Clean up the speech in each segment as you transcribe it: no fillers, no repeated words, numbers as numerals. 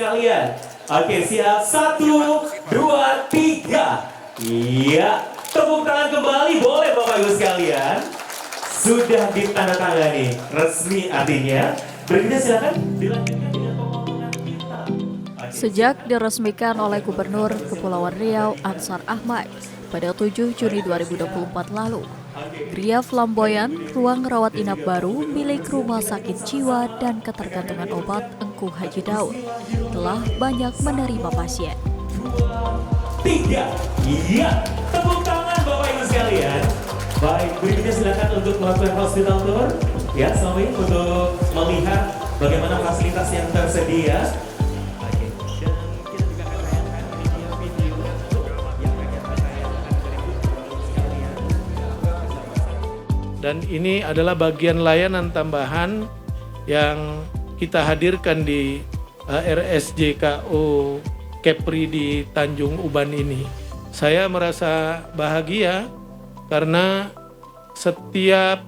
sekalian. Oke, siap. 1, 2, 3. Iya. Tepuk tangan kembali boleh Bapak Ibu sekalian. Sudah ditandatangani resmi artinya. Berikutnya silakan dilanjutkan dengan pembangunan kita. Sejak diresmikan oleh Gubernur Kepulauan Riau Ansar Ahmad pada 7 Juni 2024 lalu, Gria Flamboyan, ruang rawat inap baru milik Rumah Sakit Jiwa dan Ketergantungan Obat Engku Haji Daud, telah banyak menerima pasien. 3. Iya. Tepuk tangan Bapak Ibu sekalian. Baik, berikutnya silakan untuk melakukan hospital tour. Ya, selama ini untuk melihat bagaimana fasilitas yang tersedia. Oke, dan kita juga akan tayangkan video-video yang akan ditayangkan berikut sekalian. Dan ini adalah bagian layanan tambahan yang kita hadirkan di RSJKO Kepri di Tanjung Uban ini. Saya merasa bahagia karena setiap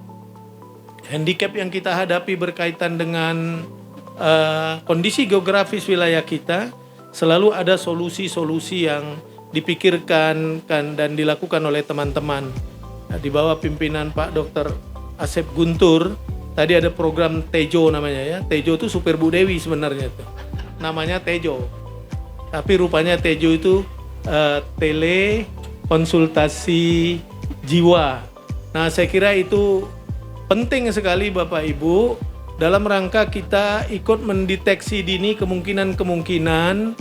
handicap yang kita hadapi berkaitan dengan kondisi geografis wilayah kita, selalu ada solusi-solusi yang dipikirkan dan dilakukan oleh teman-teman. Nah, di bawah pimpinan Pak Dr. Asep Guntur, tadi ada program Tejo namanya ya. Tejo itu Super Bu Dewi sebenarnya itu. Namanya Tejo. Tapi rupanya Tejo itu tele konsultasi jiwa. Nah, saya kira itu penting sekali Bapak Ibu dalam rangka kita ikut mendeteksi dini kemungkinan-kemungkinan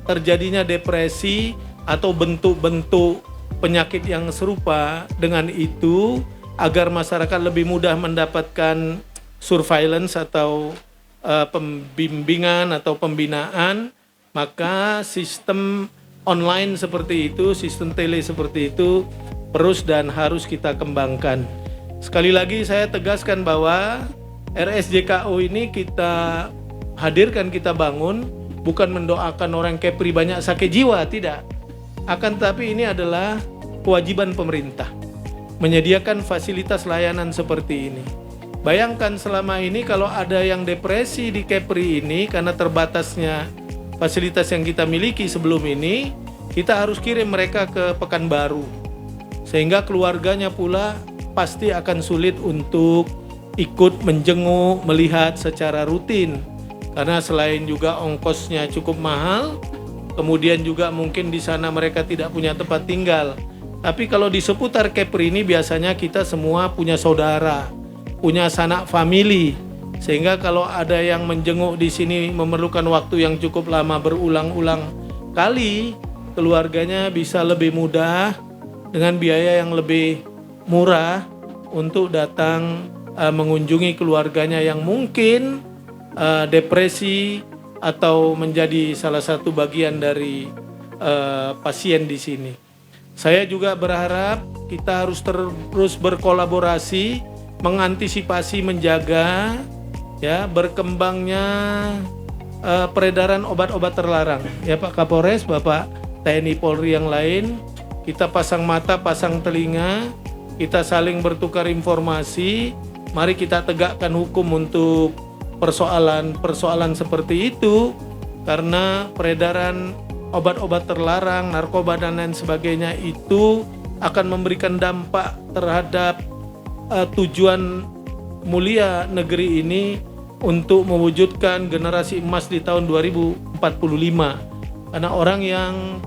terjadinya depresi atau bentuk-bentuk penyakit yang serupa. Dengan itu agar masyarakat lebih mudah mendapatkan surveillance atau pembimbingan atau pembinaan, maka sistem online seperti itu, sistem tele seperti itu terus dan harus kita kembangkan. Sekali lagi saya tegaskan bahwa RSJKO ini kita hadirkan, kita bangun, bukan mendoakan orang Kepri banyak sakit jiwa, tidak. Akan tetapi ini adalah kewajiban pemerintah, menyediakan fasilitas layanan seperti ini. Bayangkan selama ini kalau ada yang depresi di Kepri ini karena terbatasnya fasilitas yang kita miliki sebelum ini, kita harus kirim mereka ke Pekanbaru. Sehingga keluarganya pula pasti akan sulit untuk ikut menjenguk, melihat secara rutin. Karena selain juga ongkosnya cukup mahal, kemudian juga mungkin di sana mereka tidak punya tempat tinggal. Tapi kalau di seputar Kepri ini biasanya kita semua punya saudara, punya sanak famili. Sehingga kalau ada yang menjenguk di sini memerlukan waktu yang cukup lama berulang-ulang kali, keluarganya bisa lebih mudah dengan biaya yang lebih murah untuk datang mengunjungi keluarganya yang mungkin depresi atau menjadi salah satu bagian dari pasien di sini. Saya juga berharap kita harus terus berkolaborasi, mengantisipasi, menjaga ya berkembangnya peredaran obat-obat terlarang. Ya Pak Kapolres, Bapak TNI Polri yang lain, kita pasang mata, pasang telinga, kita saling bertukar informasi. Mari kita tegakkan hukum untuk persoalan seperti itu, karena peredaran obat-obat terlarang, narkoba dan lain sebagainya itu akan memberikan dampak terhadap tujuan mulia negeri ini untuk mewujudkan generasi emas di tahun 2045. Karena orang yang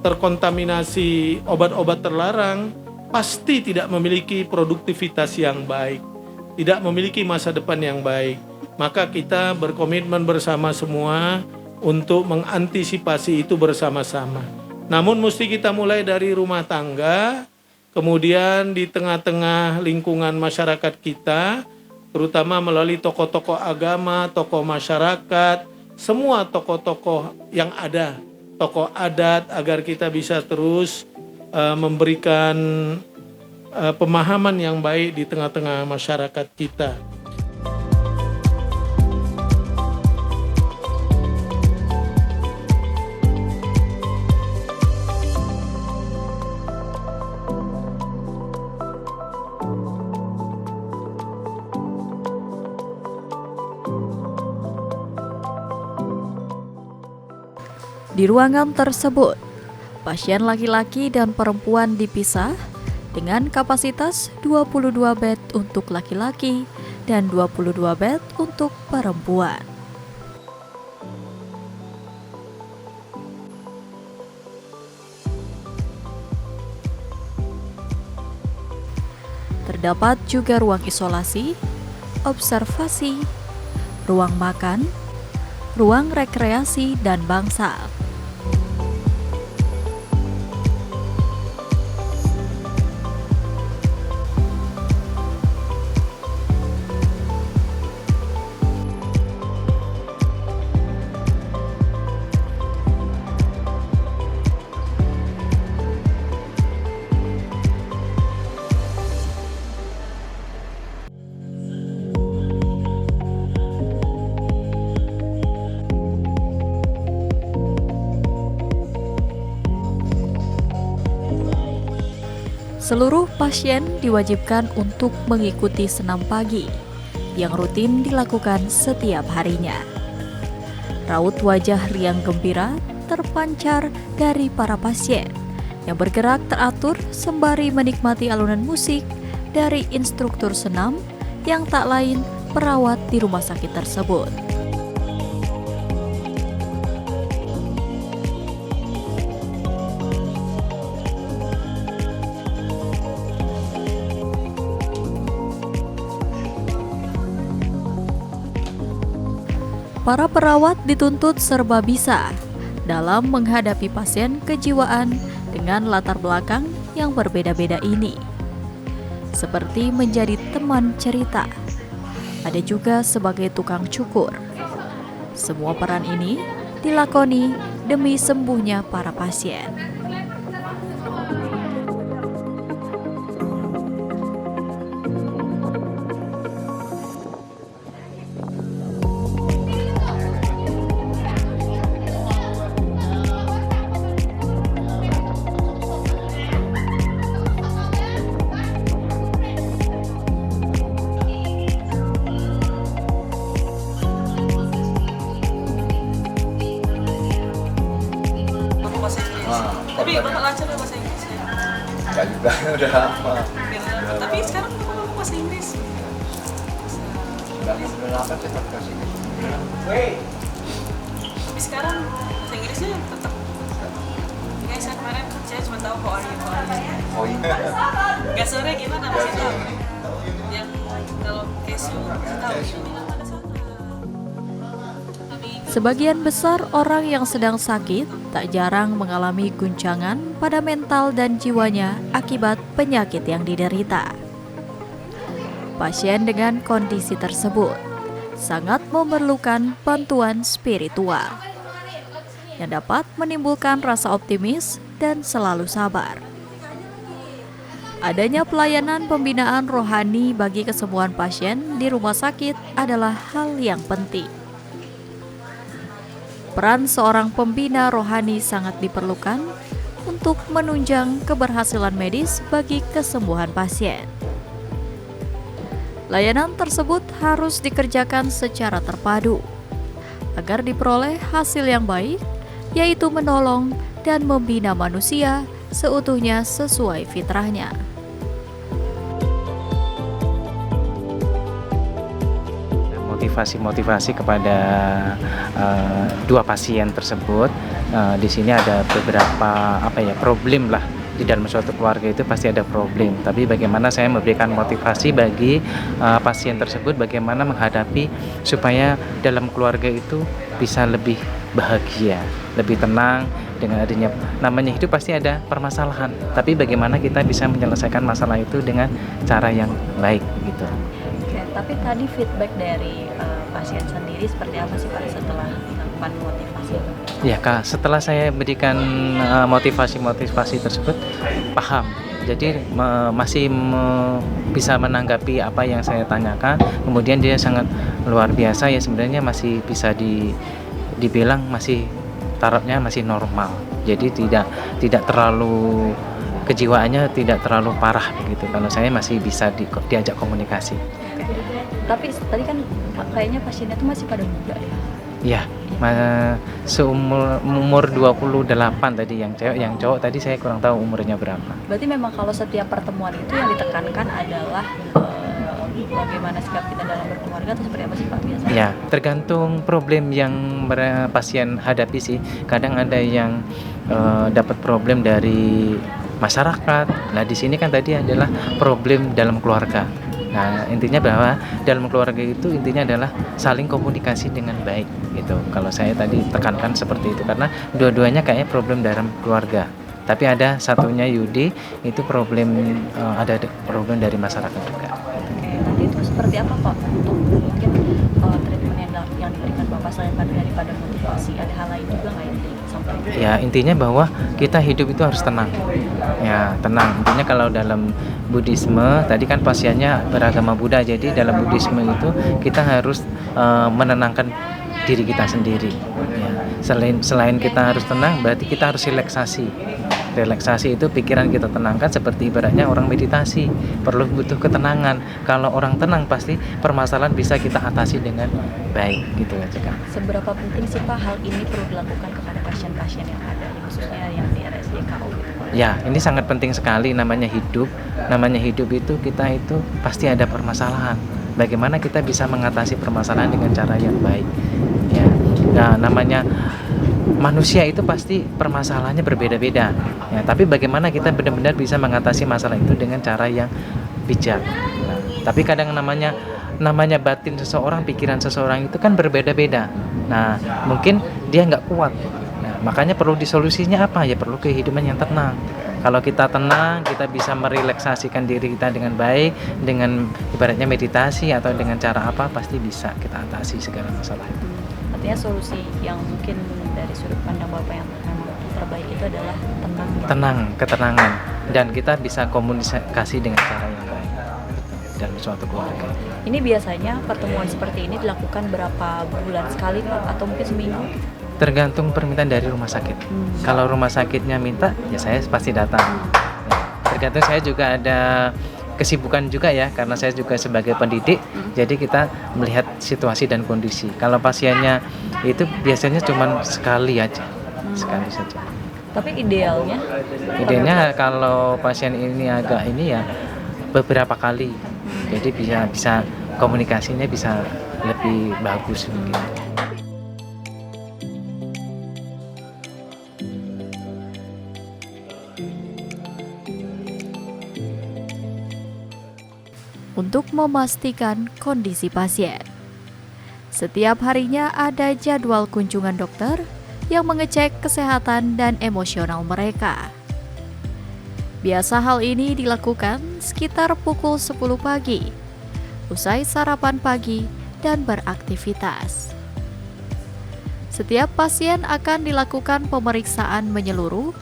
terkontaminasi obat-obat terlarang pasti tidak memiliki produktivitas yang baik, tidak memiliki masa depan yang baik. Maka kita berkomitmen bersama semua untuk mengantisipasi itu bersama-sama. Namun mesti kita mulai dari rumah tangga, kemudian di tengah-tengah lingkungan masyarakat kita, terutama melalui tokoh-tokoh agama, tokoh masyarakat, semua tokoh-tokoh yang ada, tokoh adat, agar kita bisa terus memberikan pemahaman yang baik di tengah-tengah masyarakat kita. Di ruangan tersebut, pasien laki-laki dan perempuan dipisah dengan kapasitas 22 bed untuk laki-laki dan 22 bed untuk perempuan. Terdapat juga ruang isolasi, observasi, ruang makan, ruang rekreasi, dan bangsal. Seluruh pasien diwajibkan untuk mengikuti senam pagi yang rutin dilakukan setiap harinya. Raut wajah riang gembira terpancar dari para pasien yang bergerak teratur sembari menikmati alunan musik dari instruktur senam yang tak lain perawat di rumah sakit tersebut. Para perawat dituntut serba bisa dalam menghadapi pasien kejiwaan dengan latar belakang yang berbeda-beda ini. Seperti menjadi teman cerita, ada juga sebagai tukang cukur. Semua peran ini dilakoni demi sembuhnya para pasien. Tapi Bapak lancar bahasa Inggris ya? Enggak juga, udah lama. Tapi sekarang Bapak ngomong bahasa Inggris? Udah lama tetap bahasa Inggris. Tapi sekarang bahasa Inggrisnya tetap. Guys, saya kemarin saya cuma tahu how are you. Oh iya. Gak sore gimana masih tahu? Yang kalau kesu tahu. Sebagian besar orang yang sedang sakit tak jarang mengalami guncangan pada mental dan jiwanya akibat penyakit yang diderita. Pasien dengan kondisi tersebut sangat memerlukan bantuan spiritual yang dapat menimbulkan rasa optimis dan selalu sabar. Adanya pelayanan pembinaan rohani bagi kesembuhan pasien di rumah sakit adalah hal yang penting. Peran seorang pembina rohani sangat diperlukan untuk menunjang keberhasilan medis bagi kesembuhan pasien. Layanan tersebut harus dikerjakan secara terpadu agar diperoleh hasil yang baik, yaitu menolong dan membina manusia seutuhnya sesuai fitrahnya. Motivasi kepada dua pasien tersebut. Di sini ada beberapa problem lah. Di dalam suatu keluarga itu pasti ada problem, tapi bagaimana saya memberikan motivasi bagi pasien tersebut, bagaimana menghadapi supaya dalam keluarga itu bisa lebih bahagia, lebih tenang. Dengan adanya namanya hidup pasti ada permasalahan, tapi bagaimana kita bisa menyelesaikan masalah itu dengan cara yang baik gitu. Oke, tapi tadi feedback dari pasien sendiri seperti apa sih Pak setelah melakukan motivasi? Ya Kak, setelah saya berikan motivasi tersebut paham, jadi masih bisa menanggapi apa yang saya tanyakan. Kemudian dia sangat luar biasa ya, sebenarnya masih bisa dibilang masih tarafnya masih normal, jadi tidak terlalu kejiwaannya tidak terlalu parah begitu. Kalau saya masih bisa diajak komunikasi. Tapi tadi kan kayaknya pasiennya itu masih pada muda ya? Iya. Ya, Seumur 28 tadi yang cewek, yang cowok tadi saya kurang tahu umurnya berapa. Berarti memang kalau setiap pertemuan itu yang ditekankan adalah bagaimana sikap kita dalam berkeluarga atau seperti apa sih Pak biasanya? Ya, tergantung problem yang pasien hadapi sih. Kadang ada yang dapat problem dari masyarakat. Nah, di sini kan tadi adalah problem dalam keluarga. Nah, intinya bahwa dalam keluarga itu intinya adalah saling komunikasi dengan baik gitu. Kalau saya tadi tekankan seperti itu karena dua-duanya kayaknya problem dalam keluarga. Tapi ada satunya Yudi itu problem ada problem dari masyarakat juga. Nanti itu seperti apa Pak untuk mungkin treatment yang diberikan Bapak selain daripada motivasi, ada hal lain juga nggak yang disampaikan? Ya, intinya bahwa kita hidup itu harus tenang. Ya, tenang. Intinya kalau dalam Buddhisme, tadi kan pasiennya beragama Buddha, jadi dalam Buddhisme itu kita harus menenangkan diri kita sendiri. Ya. Selain kita harus tenang, berarti kita harus relaksasi. Relaksasi itu pikiran kita tenangkan seperti ibaratnya orang meditasi, perlu butuh ketenangan. Kalau orang tenang pasti permasalahan bisa kita atasi dengan baik gitu aja kan. Seberapa penting sih Pak hal ini perlu dilakukan kepada pasien-pasien yang ada, khususnya yang di RSJKO gitu Pak? Ya, ini sangat penting sekali, namanya hidup. Namanya hidup itu kita itu pasti ada permasalahan. Bagaimana kita bisa mengatasi permasalahan dengan cara yang baik. Ya. Nah, namanya manusia itu pasti permasalahannya berbeda-beda. Ya, tapi bagaimana kita benar-benar bisa mengatasi masalah itu dengan cara yang bijak. Nah, tapi kadang namanya batin seseorang, pikiran seseorang itu kan berbeda-beda. Nah, mungkin dia nggak kuat. Nah, makanya perlu disolusinya apa? Ya perlu kehidupan yang tenang. Kalau kita tenang, kita bisa merelaksasikan diri kita dengan baik, dengan ibaratnya meditasi atau dengan cara apa, pasti bisa kita atasi segala masalah itu. Artinya solusi yang mungkin dari sudut pandang Bapak yang memang terbaik itu adalah tenang. Tenang, ketenangan, dan kita bisa komunikasi dengan cara yang baik dalam suatu keluarga. Ini biasanya pertemuan seperti ini dilakukan berapa bulan sekali Pak atau mungkin seminggu? Tergantung permintaan dari rumah sakit. Kalau rumah sakitnya minta, ya saya pasti datang. Ya, tergantung saya juga ada kesibukan juga ya, karena saya juga sebagai pendidik, jadi kita melihat situasi dan kondisi. Kalau pasiennya itu biasanya cuma sekali aja, sekali saja. Tapi idealnya? Idealnya kalau pasien ini agak ini ya beberapa kali, jadi bisa komunikasinya bisa lebih bagus mungkin. Untuk memastikan kondisi pasien, setiap harinya ada jadwal kunjungan dokter yang mengecek kesehatan dan emosional mereka. Biasa hal ini dilakukan sekitar pukul 10 pagi, usai sarapan pagi dan beraktivitas. Setiap pasien akan dilakukan pemeriksaan menyeluruh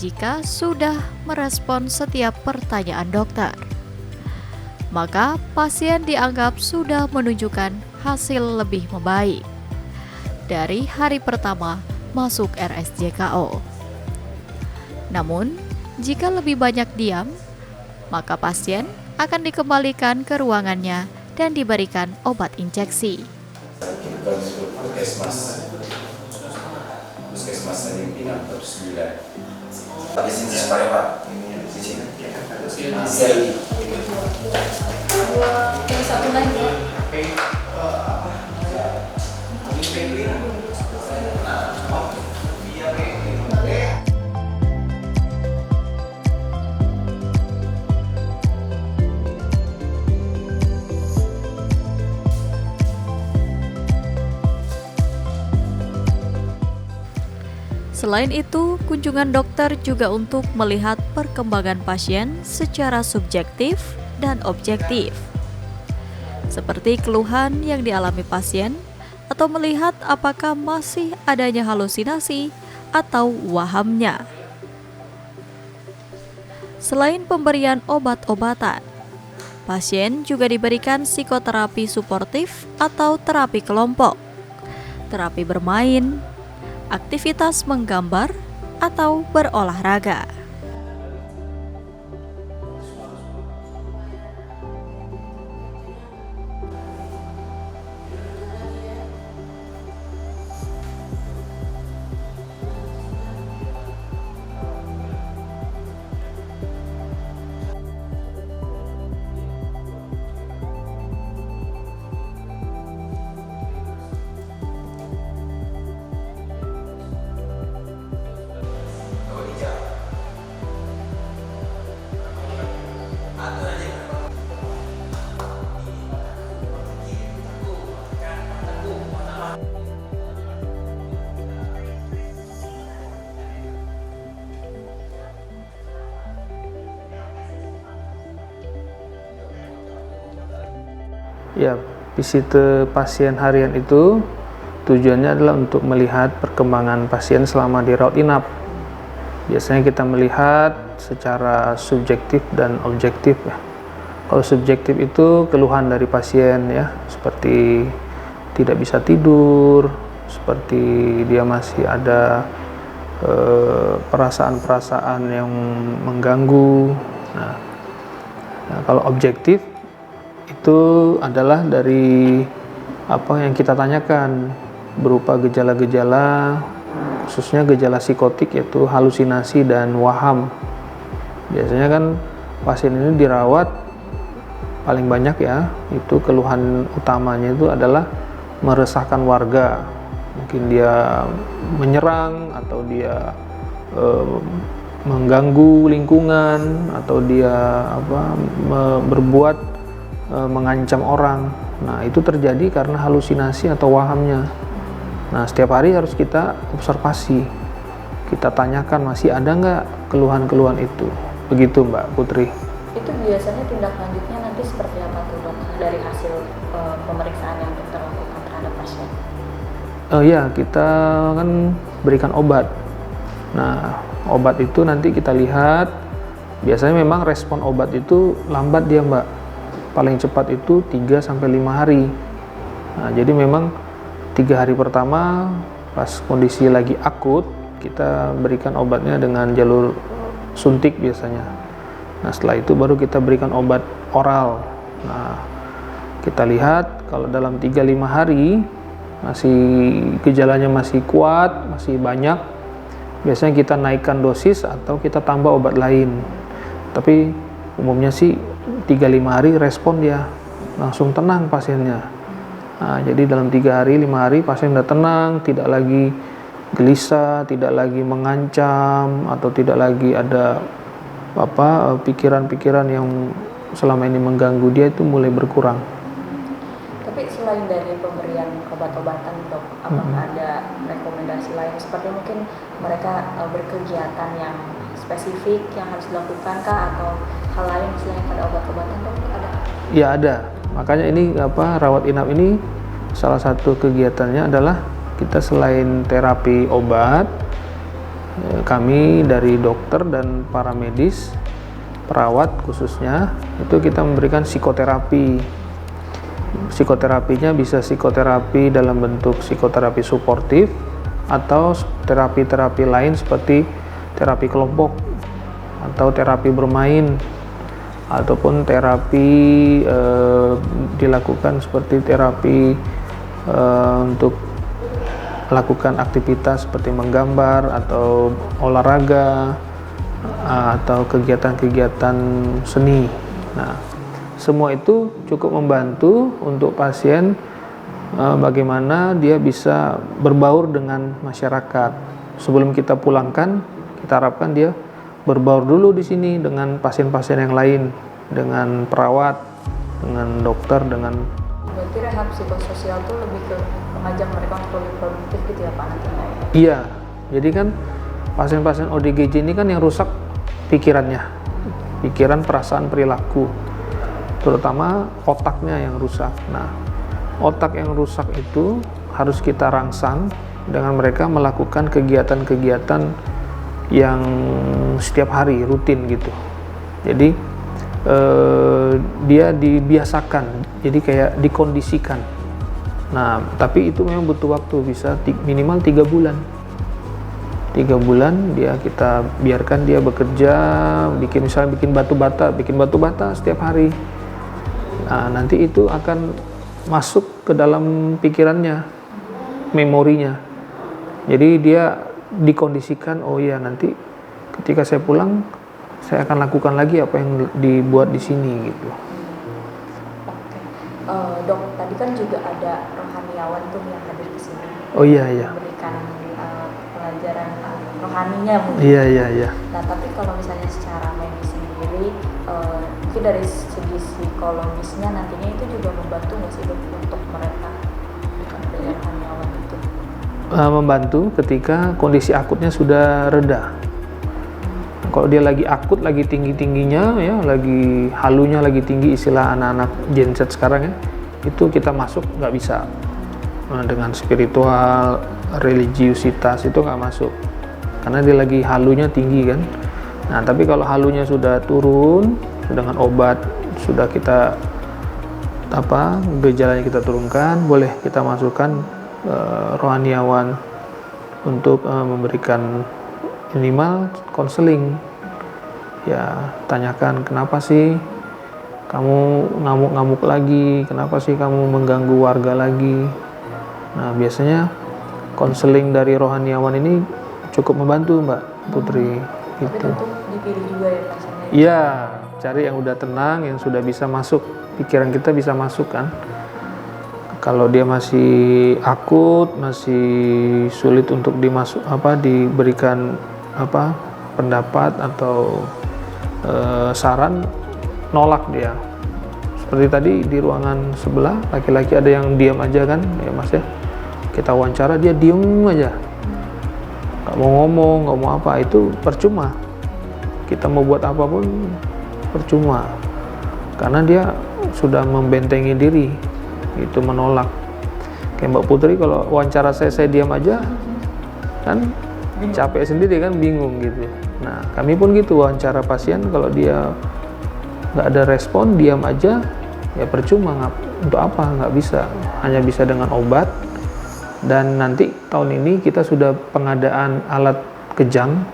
jika sudah merespon setiap pertanyaan dokter. Maka pasien dianggap sudah menunjukkan hasil lebih membaik dari hari pertama masuk RSJKO. Namun, jika lebih banyak diam, maka pasien akan dikembalikan ke ruangannya dan diberikan obat injeksi. Puskesmas tadi pindah ke 9. Di sini supaya Pak, ini di sini. Sel. Satu lagi. Selain itu, kunjungan dokter juga untuk melihat perkembangan pasien secara subjektif dan objektif, seperti keluhan yang dialami pasien atau melihat apakah masih adanya halusinasi atau wahamnya. Selain pemberian obat-obatan, pasien juga diberikan psikoterapi suportif atau terapi kelompok, terapi bermain, aktivitas menggambar, atau berolahraga. Ya, visite pasien harian itu tujuannya adalah untuk melihat perkembangan pasien selama dirawat inap. Biasanya kita melihat secara subjektif dan objektif ya. Kalau subjektif itu keluhan dari pasien ya, seperti tidak bisa tidur, seperti dia masih ada perasaan-perasaan yang mengganggu. Nah, kalau objektif itu adalah dari apa yang kita tanyakan, berupa gejala-gejala, khususnya gejala psikotik yaitu halusinasi dan waham. Biasanya kan pasien ini dirawat paling banyak ya, itu keluhan utamanya itu adalah meresahkan warga. Mungkin dia menyerang atau dia mengganggu lingkungan atau dia berbuat mengancam orang. Nah, itu terjadi karena halusinasi atau wahamnya. Nah, setiap hari harus kita observasi, kita tanyakan masih ada nggak keluhan-keluhan itu. Begitu Mbak Putri. Itu biasanya tindak lanjutnya nanti seperti apa tuh dok, dari hasil pemeriksaan yang dokter lakukan terhadap pasien? Ya, kita kan berikan obat. Nah, obat itu nanti kita lihat, biasanya memang respon obat itu lambat dia Mbak. Paling cepat itu 3-5 hari. Nah, jadi memang 3 hari pertama pas kondisi lagi akut, kita berikan obatnya dengan jalur suntik biasanya. Nah, setelah itu baru kita berikan obat oral. Nah, kita lihat kalau dalam 3-5 hari masih gejalanya masih kuat, masih banyak, biasanya kita naikkan dosis atau kita tambah obat lain. Tapi umumnya sih 3-5 hari respon dia langsung tenang pasiennya. Nah, jadi dalam 3-5 hari pasien udah tenang, tidak lagi gelisah, tidak lagi mengancam atau tidak lagi ada pikiran-pikiran yang selama ini mengganggu dia, itu mulai berkurang. Tapi selain dari pemberian obat-obatan dok, apakah ada rekomendasi lain seperti mungkin mereka berkegiatan yang spesifik yang harus dilakukan kah, atau hal lain selain pada obat-obatan dok, ada? Ya ada, makanya ini rawat inap ini salah satu kegiatannya adalah kita selain terapi obat, kami dari dokter dan para medis, perawat khususnya, itu kita memberikan psikoterapi. Psikoterapinya bisa psikoterapi dalam bentuk psikoterapi suportif atau terapi-terapi lain seperti terapi kelompok atau terapi bermain, ataupun terapi dilakukan seperti terapi untuk melakukan aktivitas seperti menggambar atau olahraga atau kegiatan-kegiatan seni. Nah, semua itu cukup membantu untuk pasien bagaimana dia bisa berbaur dengan masyarakat. Sebelum kita pulangkan, kita harapkan dia berbaur dulu di sini dengan pasien-pasien yang lain, dengan perawat, dengan dokter, dengan... Berarti rehab psikososial itu lebih ke mengajak mereka untuk lebih produktif gitu ya Pak nantinya? Iya, jadi kan pasien-pasien ODGJ ini kan yang rusak pikirannya, pikiran, perasaan, perilaku, terutama otaknya yang rusak. Nah, otak yang rusak itu harus kita rangsang dengan mereka melakukan kegiatan-kegiatan yang setiap hari rutin gitu. Jadi dia dibiasakan, jadi kayak dikondisikan. Nah, tapi itu memang butuh waktu, bisa minimal 3 bulan. 3 bulan kita biarkan dia bekerja, misalnya bikin batu bata setiap hari. Nah, nanti itu akan masuk ke dalam pikirannya, memorinya. Jadi dia dikondisikan, oh iya nanti ketika saya pulang saya akan lakukan lagi apa yang dibuat di sini gitu. Oke. Dok, tadi kan juga ada rohaniawan tuh yang hadir di sini. Oh iya. Memberikan pelajaran rohaninya mungkin. Iya. Nah, tapi kalau misalnya secara medis sendiri, mungkin dari segi psikologisnya nantinya itu juga membantu nggak sih dok untuk mereka dengan rohaniawan itu? Membantu ketika kondisi akutnya sudah reda. Kalau dia lagi akut, lagi tinggi-tingginya ya, lagi halunya lagi tinggi, istilah anak-anak Gen Z sekarang ya, itu kita masuk nggak bisa. Dengan spiritual, religiusitas itu nggak masuk, karena dia lagi halunya tinggi kan. Nah tapi kalau halunya sudah turun, dengan obat sudah kita gejalanya kita turunkan, boleh kita masukkan rohaniawan untuk memberikan minimal konseling. Ya, tanyakan kenapa sih kamu ngamuk-ngamuk lagi, kenapa sih kamu mengganggu warga lagi. Nah, biasanya konseling dari rohaniawan ini cukup membantu Mbak Putri. Tapi Gitu. tentu dipilih juga ya pasiennya. Iya, cari yang udah tenang, yang sudah bisa masuk, pikiran kita bisa masuk kan. Kalau dia masih akut, masih sulit untuk diberikan pendapat atau saran, nolak dia. Seperti tadi di ruangan sebelah, laki-laki ada yang diam aja kan, ya Mas ya. Kita wawancara dia diem aja, nggak mau ngomong, nggak mau apa, itu percuma. Kita mau buat apapun percuma, karena dia sudah membentengi diri, itu menolak. Kayak Mbak Putri kalau wawancara saya diam aja, kan capek sendiri kan, bingung gitu. Nah kami pun gitu, wawancara pasien kalau dia nggak ada respon, diam aja, ya percuma. Untuk apa? Nggak bisa, hanya bisa dengan obat. Dan nanti tahun ini kita sudah pengadaan alat kejang,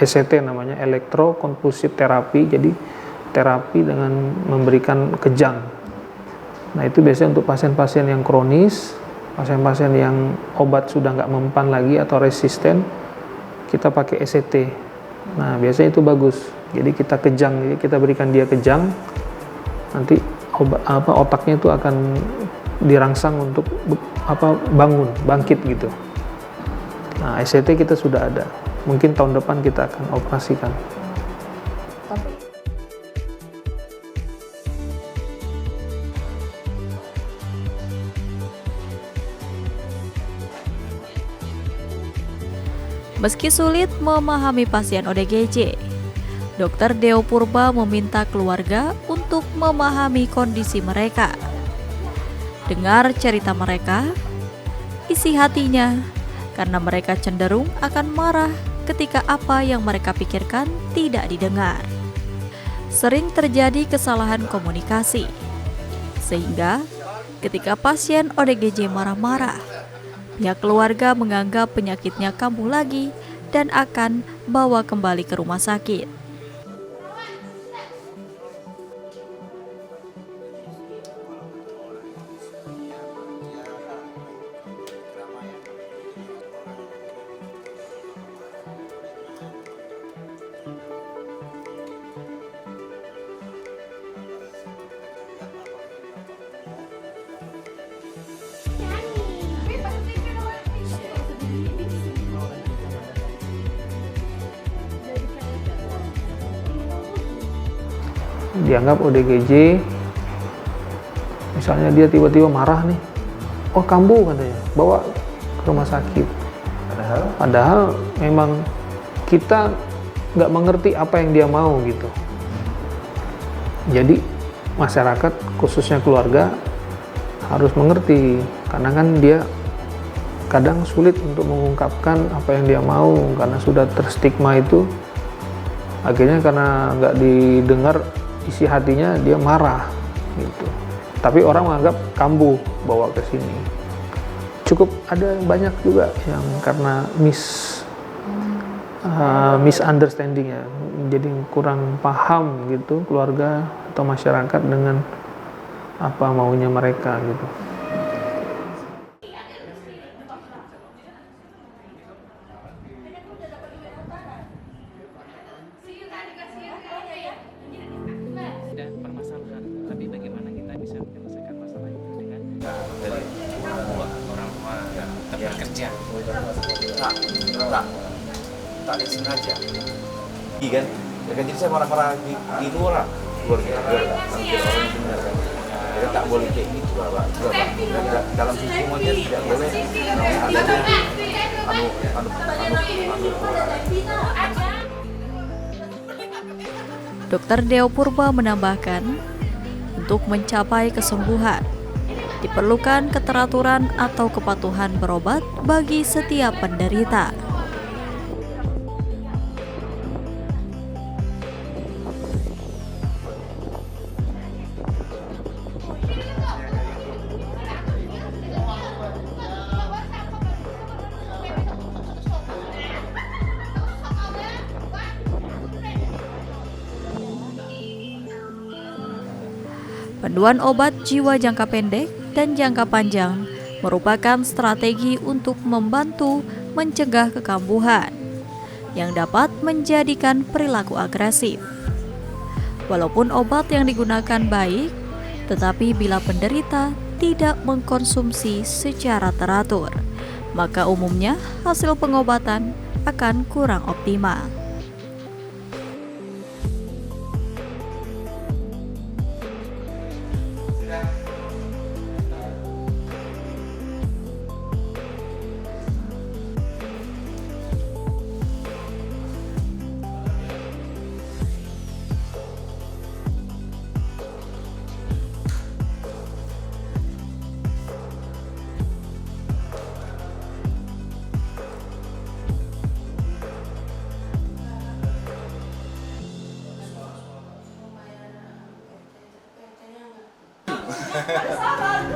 ECT namanya, elektrokonvulsif terapi, jadi terapi dengan memberikan kejang. Nah itu biasanya untuk pasien-pasien yang kronis, pasien-pasien yang obat sudah nggak mempan lagi atau resisten, kita pakai ECT. Nah biasanya itu bagus, jadi kita kejang, jadi kita berikan dia kejang, nanti otaknya itu akan dirangsang untuk bangkit gitu. Nah ECT kita sudah ada, mungkin tahun depan kita akan operasikan. Meski sulit memahami pasien ODGJ, Dr. Deo Purba meminta keluarga untuk memahami kondisi mereka. Dengar cerita mereka, isi hatinya, karena mereka cenderung akan marah ketika apa yang mereka pikirkan tidak didengar. Sering terjadi kesalahan komunikasi, sehingga ketika pasien ODGJ marah-marah, pihak keluarga menganggap penyakitnya kambuh lagi dan akan bawa kembali ke rumah sakit. Dianggap ODGJ, misalnya dia tiba-tiba marah nih, oh kambuh katanya, bawa ke rumah sakit. Padahal memang kita nggak mengerti apa yang dia mau gitu. Jadi masyarakat, khususnya keluarga, harus mengerti, karena kan dia kadang sulit untuk mengungkapkan apa yang dia mau karena sudah terstigma itu. Akhirnya karena nggak didengar isi hatinya, dia marah gitu. Tapi orang menganggap kambuh bawa ke sini. Cukup ada banyak juga yang karena misunderstanding ya, jadi kurang paham gitu keluarga atau masyarakat dengan apa maunya mereka gitu. Tak ada sengaja. Kan? Ya kan, jadi saya marah-marah di luar keluarga hampir orang benar kan. Jadi tak boleh kayak gitu Pak. Dalam semuanya tidak boleh Dr. Deo Purba menambahkan, untuk mencapai kesembuhan, Diperlukan keteraturan atau kepatuhan berobat bagi setiap penderita. Panduan obat jiwa jangka pendek dan jangka panjang merupakan strategi untuk membantu mencegah kekambuhan yang dapat menjadikan perilaku agresif. Walaupun obat yang digunakan baik, tetapi bila penderita tidak mengkonsumsi secara teratur, maka umumnya hasil pengobatan akan kurang optimal.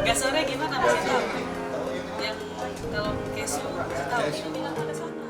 Gas sore gimana masih tahu? Yang kalau kesu tahu dia bilang ada sana.